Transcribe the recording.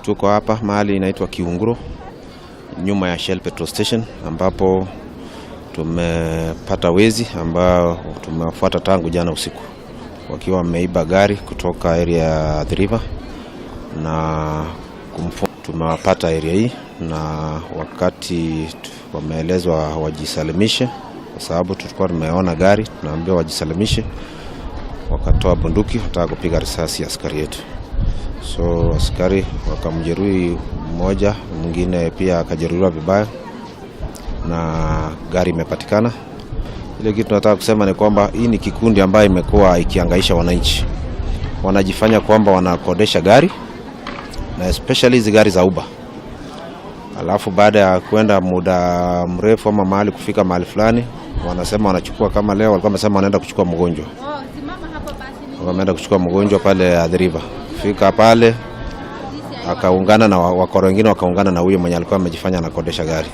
Tuko hapa mahali inaitwa Kiunguro, nyuma ya Shell Petrol Station, ambapo tumepata wezi ambao tumewafuata tangu jana usiku wakiwa wameiba gari kutoka area ya Athi River, na tumewapata area hii, na wakati wameelezwa wajisalimishe, kwa sababu tulikuwa tumeona gari, tunaambiwa wajisalimishe, wakatoa bunduki wataka kupiga risasi askari yetu. So askari wakamjeruhi mmoja, mwingine pia akajeruhiwa vibaya, na gari imepatikana. Ile kitu tunataka kusema ni kwamba hii ni kikundi ambayo imekuwa ikihangaisha wananchi. Wanajifanya kwamba wanakodesha gari, na especially hizi gari za Uber. Alafu baada ya kwenda muda mrefu ama mahali kufika mahali fulani, wanasema wanachukua, kama leo walikuwa wamesema wanaenda kuchukua mgonjwa. Wameenda kuchukua mgonjwa pale Athi River. Fika pale akaungana na wakoro wengine, wakaungana na huyo mwenye alikuwa amejifanya anakodesha gari.